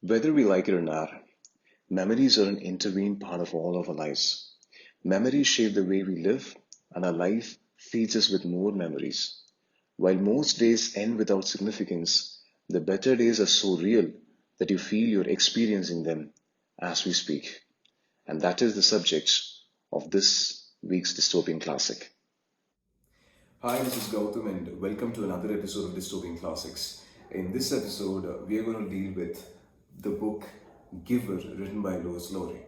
Whether we like it or not, memories are an intervened part of all of our lives. Memories shape the way we live, and our life feeds us with more memories. While most days end without significance, the better days are so real that you feel you're experiencing them as we speak. And that is the subject of this week's dystopian classic. Hi, this is Gautam, and welcome to another episode of Dystopian Classics. In this episode, we are going to deal with the book Giver, written by Lois Lowry.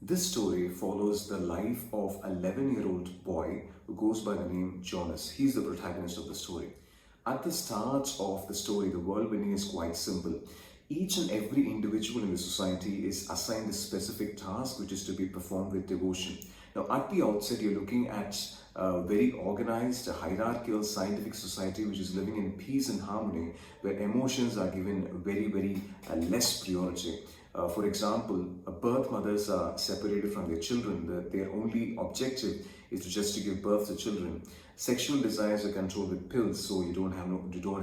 This story follows the life of an 11-year-old boy who goes by the name Jonas. He's the protagonist of the story. At the start of the story, the world building is quite simple. Each and every individual in the society is assigned a specific task which is to be performed with devotion. Now, at the outset, you're looking at a very organized, hierarchical, scientific society which is living in peace and harmony, where emotions are given very less priority. For example, birth mothers are separated from their children. Their only objective is just to give birth to children. Sexual desires are controlled with pills, so you don't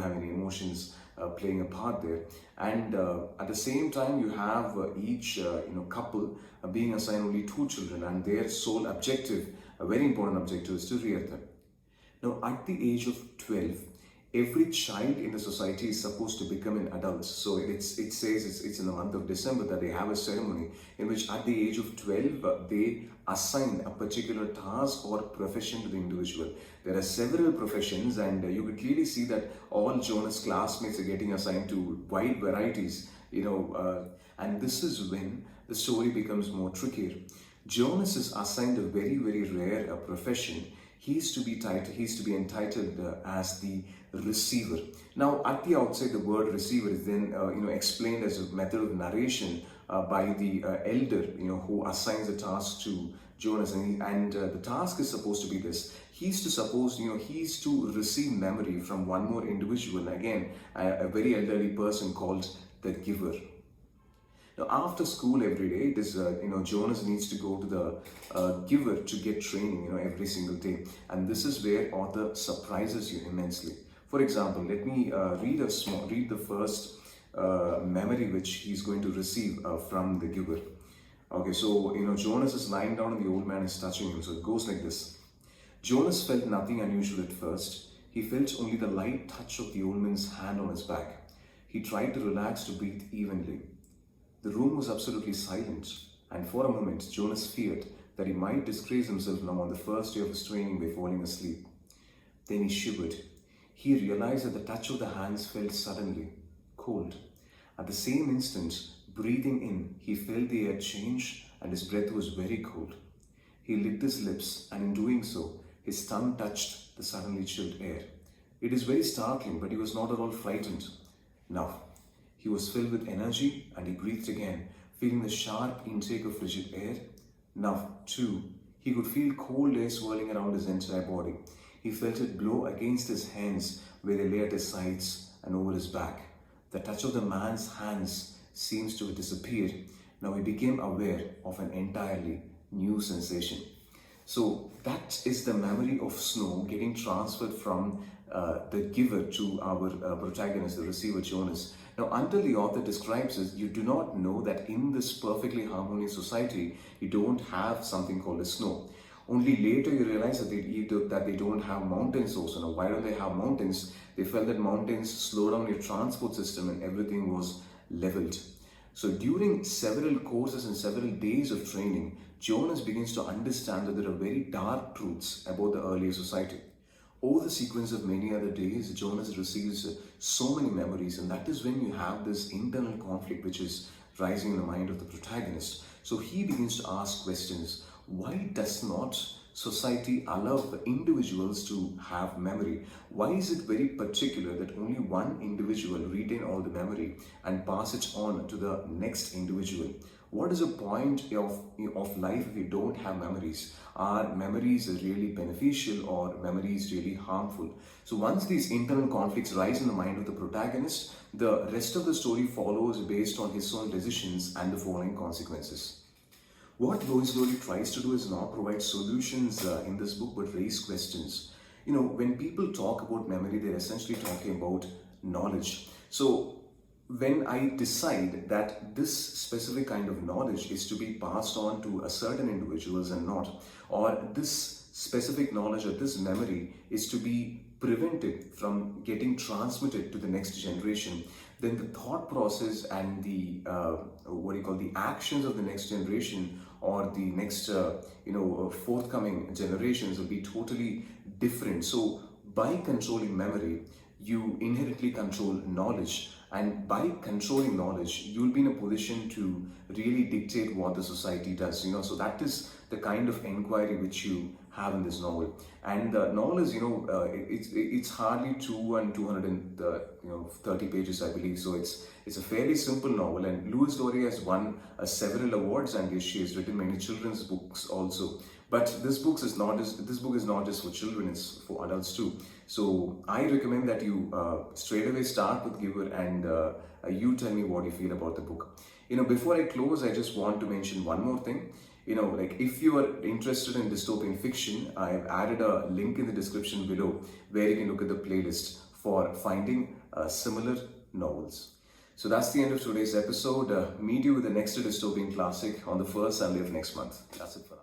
have any emotions playing a part there. And at the same time, you have each couple being assigned only two children, and their sole objective, a very important objective, is to rear them. Now, at the age of 12, every child in the society is supposed to become an adult. So it says it's in the month of December that they have a ceremony in which at the age of 12, they assign a particular task or profession to the individual. There are several professions, and you could clearly see that all Jonas' classmates are getting assigned to wide varieties, and this is when the story becomes more trickier. Jonas is assigned a very rare profession. He's to be entitled as the receiver. Now, at the outset, the word receiver is then explained as a method of narration by the elder, who assigns the task to Jonas, and the task is supposed to be this. He's to receive memory from one more individual. Again, a very elderly person called the giver. Now, after school every day, it is Jonas needs to go to the giver to get training, every single day, and this is where author surprises you immensely. For example, let me read the first memory which he's going to receive from the giver. Okay, so Jonas is lying down and the old man is touching him. So it goes like this. Jonas felt nothing unusual at first. He felt only the light touch of the old man's hand on his back. He tried to relax to breathe evenly. The room was absolutely silent, and for a moment Jonas feared that he might disgrace himself now on the first day of his training by falling asleep. Then he shivered. He realized that the touch of the hands felt suddenly cold. At the same instant, breathing in, he felt the air change and his breath was very cold. He licked his lips, and in doing so, his tongue touched the suddenly chilled air. It is very startling, but he was not at all frightened. Now, he was filled with energy and he breathed again, feeling the sharp intake of frigid air. Now, too, he could feel cold air swirling around his entire body. He felt it blow against his hands where they lay at his sides and over his back. The touch of the man's hands seems to have disappeared. Now he became aware of an entirely new sensation. So that is the memory of snow getting transferred from the giver to our protagonist, the receiver Jonas. Now, until the author describes this, you do not know that in this perfectly harmonious society, you don't have something called as snow. Only later you realize that they don't have mountains also. Now, why don't they have mountains? They felt that mountains slow down your transport system and everything was leveled. So during several courses and several days of training, Jonas begins to understand that there are very dark truths about the earlier society. Over the sequence of many other days, Jonas receives so many memories, and that is when you have this internal conflict which is rising in the mind of the protagonist. So he begins to ask questions. Why does not society allow individuals to have memory? Why is it very particular that only one individual retain all the memory and pass it on to the next individual? What is the point of life if you don't have memories? Are memories really beneficial or memories really harmful? So once these internal conflicts rise in the mind of the protagonist, the rest of the story follows based on his own decisions and the following consequences. What Lois Lowry tries to do is not provide solutions in this book, but raise questions. When people talk about memory, they're essentially talking about knowledge. So when I decide that this specific kind of knowledge is to be passed on to a certain individuals and not, or this specific knowledge or this memory is to be prevented from getting transmitted to the next generation, then the thought process and the what do you call the actions of the next generation or the next forthcoming generations will be totally different. So by controlling memory, you inherently control knowledge, and by controlling knowledge you'll be in a position to really dictate what the society does. So that is the kind of inquiry which you have in this novel. And the novel is, it's hardly 230 pages, I believe. So it's a fairly simple novel, and Louise Laurie has won several awards, and she has written many children's books also. But this book is not just for children; it's for adults too. So I recommend that you straight away start with Giver, and you tell me what you feel about the book. Before I close, I just want to mention one more thing. Like if you are interested in dystopian fiction, I have added a link in the description below where you can look at the playlist for finding similar novels. So that's the end of today's episode. Meet you with the next dystopian classic on the first Sunday of next month. That's it for now.